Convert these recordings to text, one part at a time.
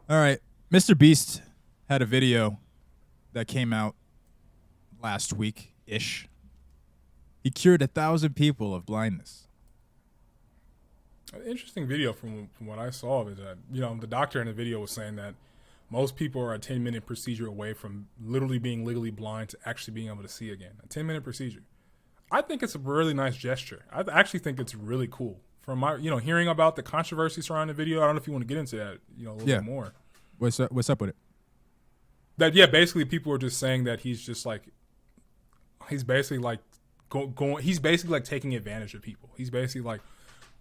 All right. Mr. Beast had a video that came out last week-ish. He cured 1,000 people of blindness. An interesting video from what I saw of it. The doctor in the video was saying that most people are a 10-minute procedure away from literally being legally blind to actually being able to see again. A 10-minute procedure. I think it's a really nice gesture. I actually think it's really cool. From my, hearing about the controversy surrounding the video, I don't know if you want to get into that, a little bit more. What's up with it? Basically people are just saying that he's just like, he's basically like he's basically like taking advantage of people. He's basically like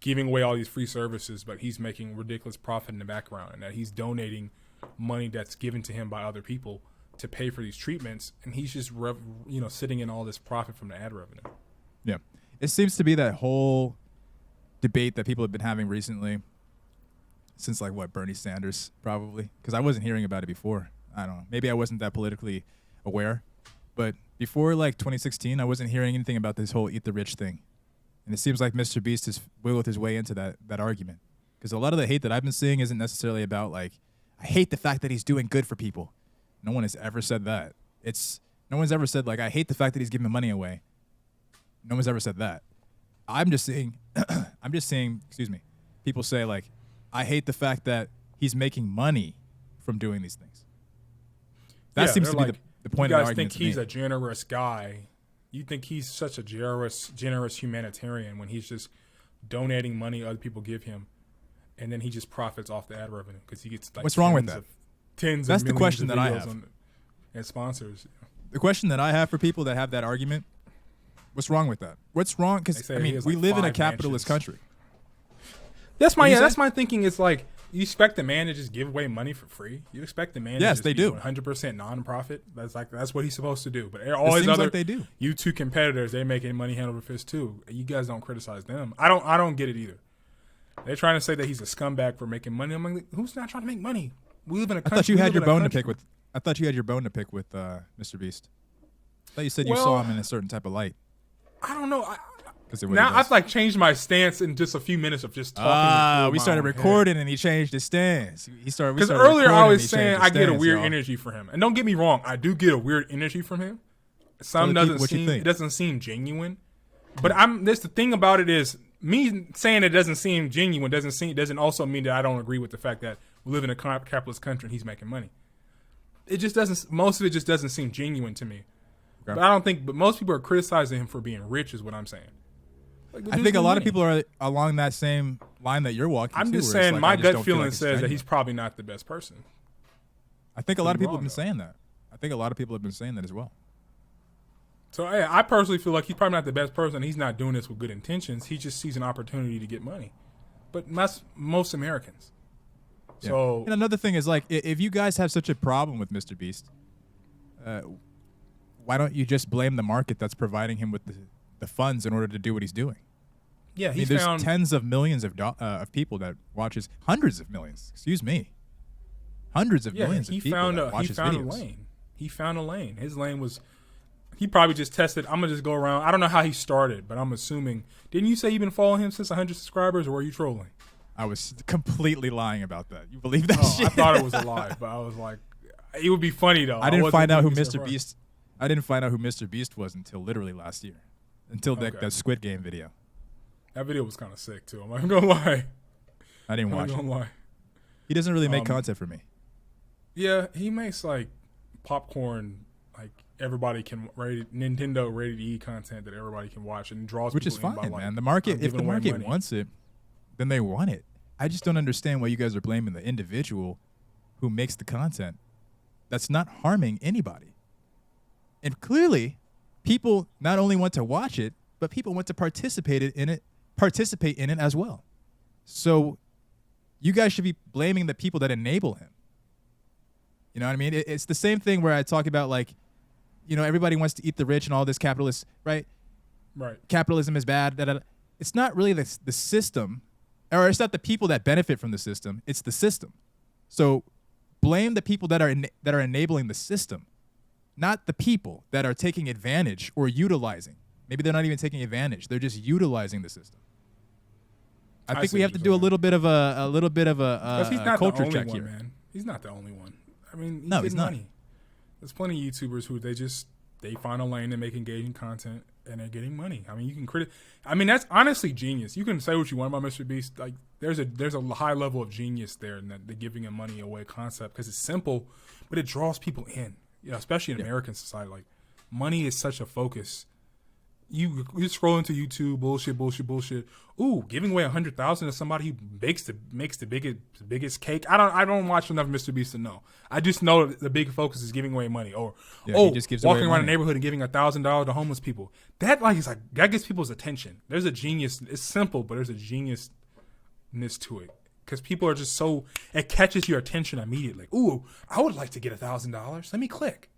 giving away all these free services, but he's making ridiculous profit in the background, and that he's donating money that's given to him by other people to pay for these treatments, and he's just sitting in all this profit from the ad revenue. Yeah, it seems to be that whole debate that people have been having recently, since Bernie Sanders probably, because I wasn't hearing about it before. I don't know, maybe I wasn't that politically aware, but before 2016, I wasn't hearing anything about this whole eat the rich thing, and it seems like Mr. Beast has wiggled his way into that argument, because a lot of the hate that I've been seeing isn't necessarily about I hate the fact that he's doing good for people. No one has ever said that. No one's ever said I hate the fact that he's giving money away. No one's ever said that. I'm just seeing, excuse me, people say I hate the fact that he's making money from doing these things. That seems to be the point of the argument. You guys think he's a generous guy. You think he's such a generous humanitarian when he's just donating money other people give him, and then he just profits off the ad revenue because he gets what's wrong with that? That's the question that I have. And sponsors. The question that I have for people that have that argument, what's wrong with that? What's wrong? Because we live in a capitalist country. That's my thinking. It's you expect the man to just give away money for free. You expect the man to just they do 100% non-profit. That's what he's supposed to do. But all his other they do. YouTube competitors, they're making money hand over fist too. You guys don't criticize them. I don't get it either. They're trying to say that he's a scumbag for making money. I'm like, who's not trying to make money? We live in a country. I thought you had your bone to pick with. I thought you had your bone to pick with Mr. Beast. I thought you said you saw him in a certain type of light. I don't know. Now I've changed my stance in just a few minutes of just talking. We started recording and he changed his stance. Because earlier I was saying I get a weird energy from him, and don't get me wrong, I do get a weird energy from him. It doesn't seem genuine. But the thing about it is, me saying it doesn't seem genuine doesn't also mean that I don't agree with the fact that we live in a capitalist country and he's making money. It just doesn't. Most of it just doesn't seem genuine to me. Okay. But I don't think. But most people are criticizing him for being rich, is what I'm saying. I think a lot of people are along that same line that you're walking. I'm just saying my gut feeling says that he's probably not the best person. I think a lot of people have been saying that. I think a lot of people have been saying that as well. So I personally feel like he's probably not the best person. He's not doing this with good intentions. He just sees an opportunity to get money. But that's most Americans. Yeah. So, and another thing is, if you guys have such a problem with Mr. Beast, why don't you just blame the market that's providing him with the funds in order to do what he's doing? Yeah, there's tens of millions of people that watches, hundreds of millions. Excuse me, hundreds of millions of people that watch his videos. He found a lane. His lane was. He probably just tested. I'm gonna just go around. I don't know how he started, but I'm assuming. Didn't you say you've been following him since 100 subscribers, or were you trolling? I was completely lying about that. You believe that shit? I thought it was a lie, but I was like, it would be funny though. I didn't find out who Mr. Beast. I didn't find out who Mr. Beast was until literally last year, until that Squid Game video. That video was kind of sick too. I'm not gonna lie. I didn't watch it. He doesn't really make content for me. Yeah, he makes popcorn, everybody can Nintendo rated E content that everybody can watch, and draws which is people fine, man. The market, if the market wants it, then they want it. I just don't understand why you guys are blaming the individual who makes the content that's not harming anybody. And clearly, people not only want to watch it, but people want to participate in it as well. So you guys should be blaming the people that enable him. You know what I mean? It's the same thing where I talk about everybody wants to eat the rich and all this capitalist, right? Right. Capitalism is bad. Da, da, da. It's not really the system, or it's not the people that benefit from the system. It's the system. So blame the people that are enabling the system, not the people that are taking advantage or utilizing. Maybe they're not even taking advantage. They're just utilizing the system. I think we have to do a little bit of a culture check here. Man. He's not the only one. I mean, he's not. Money. There's plenty of YouTubers who they find a lane and make engaging content, and they're getting money. I mean, you can that's honestly genius. You can say what you want about Mr. Beast. Like, there's a high level of genius there in that they're giving him money away concept because it's simple, but it draws people in. Especially in American society. Like, money is such a focus. You scroll into YouTube, bullshit. Ooh, giving away $100,000 to somebody who makes the biggest cake. I don't watch enough Mr. Beast to know. I just know the big focus is giving away money, or he just gives walking away around money. the neighborhood and giving $1,000 to homeless people. That gets people's attention. There's a genius. It's simple, but there's a geniusness to it because people are just it catches your attention immediately. Ooh, I would like to get $1,000. Let me click.